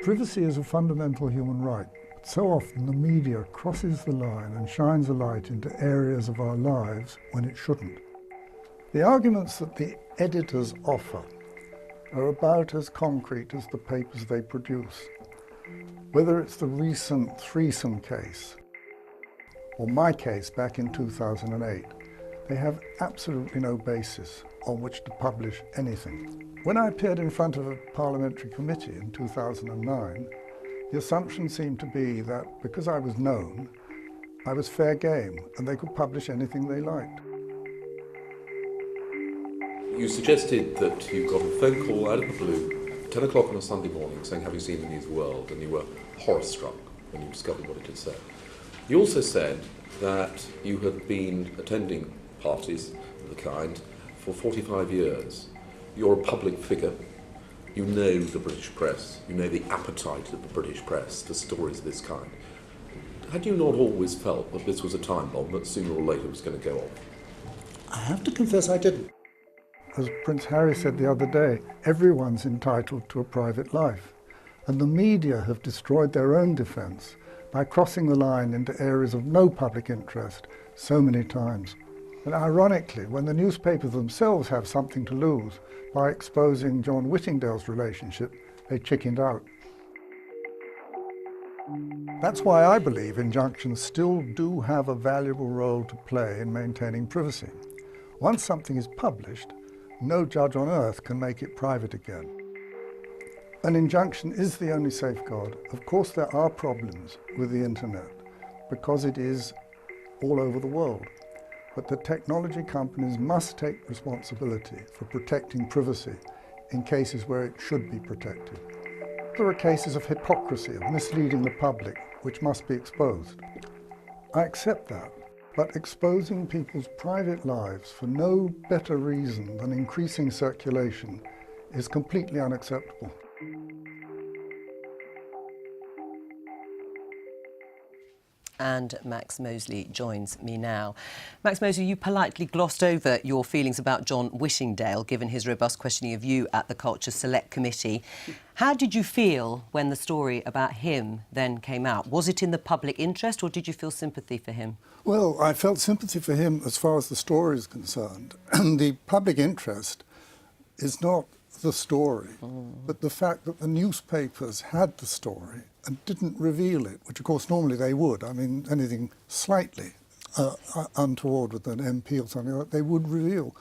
Privacy is a fundamental human right, but so often the media crosses the line and shines a light into areas of our lives when it shouldn't. The arguments that the editors offer are about as concrete as the papers they produce. Whether it's the recent threesome case or my case back in 2008, they have absolutely no basis on which to publish anything. When I appeared in front of a parliamentary committee in 2009, the assumption seemed to be that because I was known, I was fair game and they could publish anything they liked. You suggested that you got a phone call out of the blue, 10 o'clock on a Sunday morning, saying, "Have you seen the news world?" and you were horror-struck when you discovered what it had said. You also said that you had been attending parties of the kind for 45 years. You're a public figure. You know the British press. You know the appetite of the British press for stories of this kind. Had you not always felt that this was a time bomb that sooner or later was going to go off? I have to confess I didn't. As Prince Harry said the other day, everyone's entitled to a private life. And the media have destroyed their own defence by crossing the line into areas of no public interest so many times. And ironically, when the newspapers themselves have something to lose by exposing John Whittingdale's relationship, they chickened out. That's why I believe injunctions still do have a valuable role to play in maintaining privacy. Once something is published, no judge on earth can make it private again. An injunction is the only safeguard. Of course, there are problems with the internet because it is all over the world. But the technology companies must take responsibility for protecting privacy in cases where it should be protected. There are cases of hypocrisy, of misleading the public, which must be exposed. I accept that, but exposing people's private lives for no better reason than increasing circulation is completely unacceptable. And Max Mosley joins me now. Max Mosley, you politely glossed over your feelings about John Whittingdale, given his robust questioning of you at the Culture Select Committee. How did you feel when the story about him then came out? Was it in the public interest, or did you feel sympathy for him? Well, I felt sympathy for him as far as the story is concerned. The public interest is not the story, but the fact that the newspapers had the story and didn't reveal it, which of course normally they would. I mean, anything slightly untoward with an MP or something like that, they would reveal.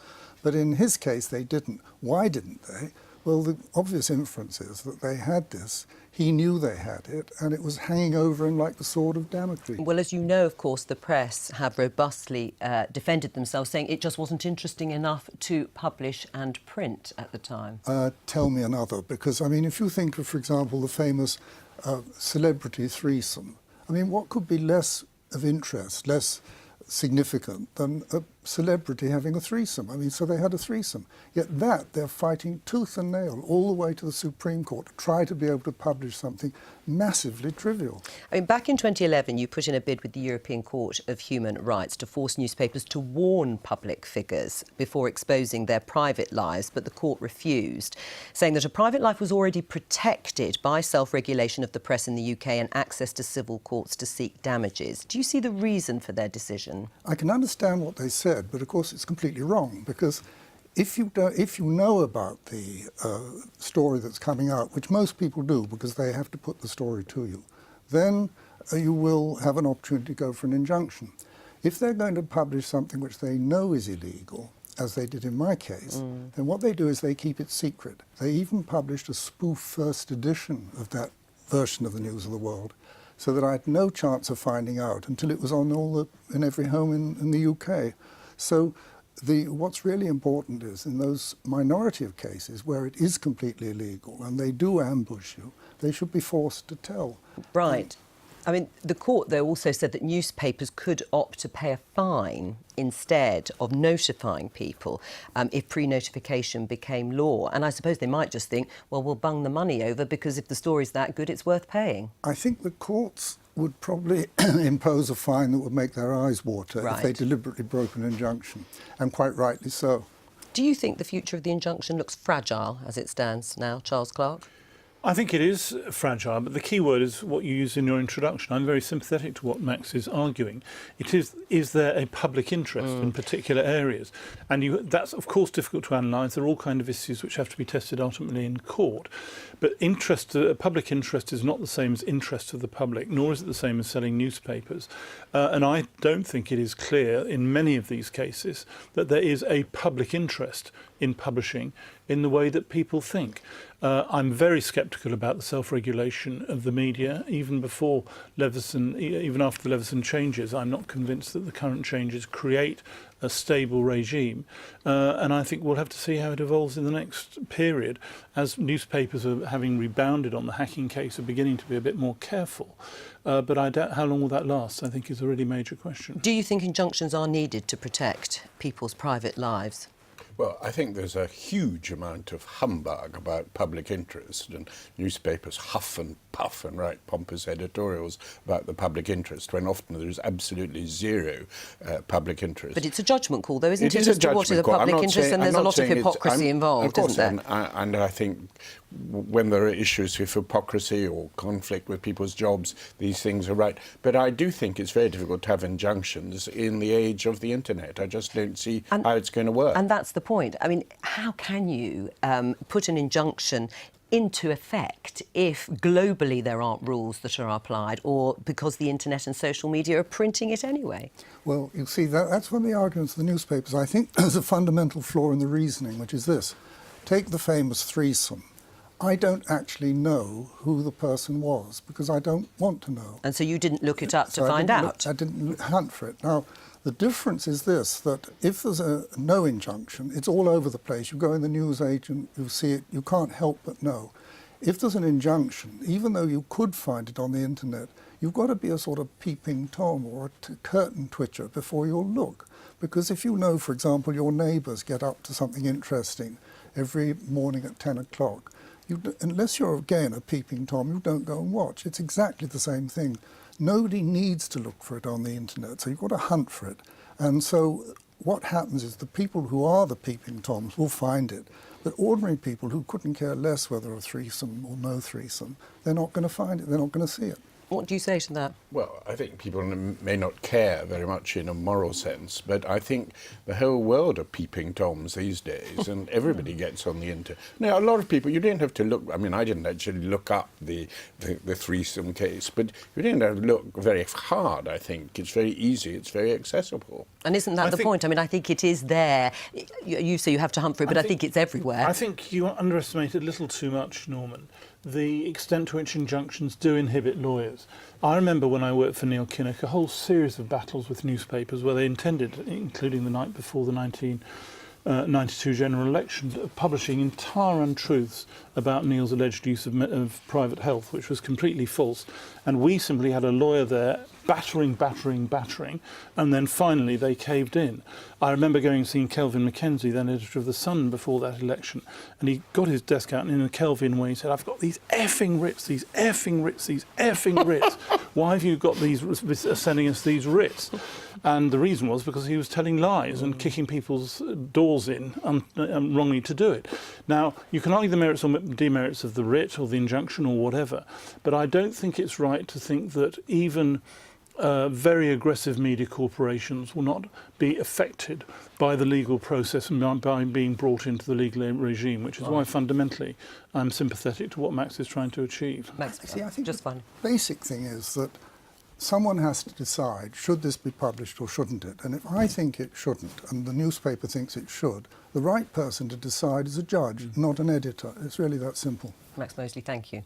But in his case, they didn't. Why didn't they? Well, the obvious inference is that they had this, he knew they had it, and it was hanging over him like the sword of Damocles. Well, as you know, of course, the press have robustly defended themselves, saying it just wasn't interesting enough to publish and print at the time. Tell me another, because, I mean, if you think of, for example, the famous celebrity threesome, I mean, what could be less of interest, less significant than a celebrity having a threesome? I mean, so they had a threesome. Yet that they're fighting tooth and nail all the way to the Supreme Court to try to be able to publish something massively trivial. I mean, back in 2011, you put in a bid with the European Court of Human Rights to force newspapers to warn public figures before exposing their private lives, but the court refused, saying that a private life was already protected by self-regulation of the press in the UK and access to civil courts to seek damages. Do you see the reason for their decision? I can understand what they said, but of course it's completely wrong, because if you know about the story that's coming out, which most people do because they have to put the story to you, then you will have an opportunity to go for an injunction. If they're going to publish something which they know is illegal, as they did in my case, then what they do is they keep it secret. They even published a spoof first edition of that version of the News of the World, so that I had no chance of finding out until it was on in every home in the UK. So what's really important is in those minority of cases where it is completely illegal and they do ambush you, they should be forced to tell. Right. I mean, the court, though, also said that newspapers could opt to pay a fine instead of notifying people if pre-notification became law. And I suppose they might just think, well, we'll bung the money over because if the story's that good, it's worth paying. I think the courts would probably impose a fine that would make their eyes water if they deliberately broke an injunction, and quite rightly so. Do you think the future of the injunction looks fragile as it stands now, Charles Clarke? I think it is fragile, but the key word is what you used in your introduction. I'm very sympathetic to what Max is arguing. It is there a public interest in particular areas? And that's, of course, difficult to analyse. There are all kinds of issues which have to be tested ultimately in court. But public interest is not the same as interest of the public, nor is it the same as selling newspapers. And I don't think it is clear in many of these cases that there is a public interest in publishing in the way that people think. I'm very sceptical about the self-regulation of the media. Even before Leveson, even after the Leveson changes, I'm not convinced that the current changes create a stable regime. And I think we'll have to see how it evolves in the next period, as newspapers are having rebounded on the hacking case, are beginning to be a bit more careful. But I doubt how long will that last, I think, is a really major question. Do you think injunctions are needed to protect people's private lives? Well, I think there's a huge amount of humbug about public interest, and newspapers huff and puff and write pompous editorials about the public interest, when often there is absolutely zero public interest. But it's a judgment call, though, isn't it? It is a as to what is a judgment call. public interest, and there's a lot of hypocrisy involved, of course, isn't there? And I think when there are issues with hypocrisy or conflict with people's jobs, these things are right. But I do think it's very difficult to have injunctions in the age of the internet. I just don't see how it's going to work. And that's the point. I mean, how can you put an injunction into effect if globally there aren't rules that are applied, or because the internet and social media are printing it anyway? Well, you see, that's one of the arguments of the newspapers. I think there's a fundamental flaw in the reasoning, which is this. Take the famous threesome. I don't actually know who the person was because I don't want to know. And so you didn't look it up to find out? I didn't hunt for it. Now, the difference is this, that if there's no injunction, it's all over the place. You go in the newsagent, you see it, you can't help but know. If there's an injunction, even though you could find it on the internet, you've got to be a sort of peeping Tom or a curtain twitcher before you'll look. Because if you know, for example, your neighbours get up to something interesting every morning at 10 o'clock, unless you're, again, a peeping Tom, you don't go and watch. It's exactly the same thing. Nobody needs to look for it on the internet, so you've got to hunt for it. And so what happens is the people who are the peeping Toms will find it. But ordinary people who couldn't care less whether a threesome or no threesome, they're not going to find it, they're not going to see it. What do you say to that? Well, I think people may not care very much in a moral sense, but I think the whole world are peeping Toms these days, and everybody gets on the internet. Now, a lot of people, you didn't have to look, I mean, I didn't actually look up the threesome case, but you didn't have to look very hard, I think. It's very easy, it's very accessible. And isn't that the point? I mean, I think it is there. You say you have to hunt for it, but I think it's everywhere. I think you underestimate a little too much, Norman, the extent to which injunctions do inhibit lawyers. I remember when I worked for Neil Kinnock, a whole series of battles with newspapers where they intended, including the night before the 1992 general election, of publishing entire untruths about Neil's alleged use of private health, which was completely false. And we simply had a lawyer there battering, and then finally they caved in. I remember going and seeing Kelvin Mackenzie, then editor of The Sun, before that election, and he got his desk out and in a Kelvin way he said, "I've got these effing writs, these effing writs. Why have you got sending us these writs?" And the reason was because he was telling lies and kicking people's doors in wrongly to do it. Now, you can argue the merits or demerits of the writ or the injunction or whatever, but I don't think it's right to think that even very aggressive media corporations will not be affected by the legal process and by being brought into the legal regime, which is why fundamentally I'm sympathetic to what Max is trying to achieve. Max, see, I think just fun. The basic thing is that someone has to decide, should this be published or shouldn't it? And if I think it shouldn't, and the newspaper thinks it should, the right person to decide is a judge, not an editor. It's really that simple. Max Mosley, thank you.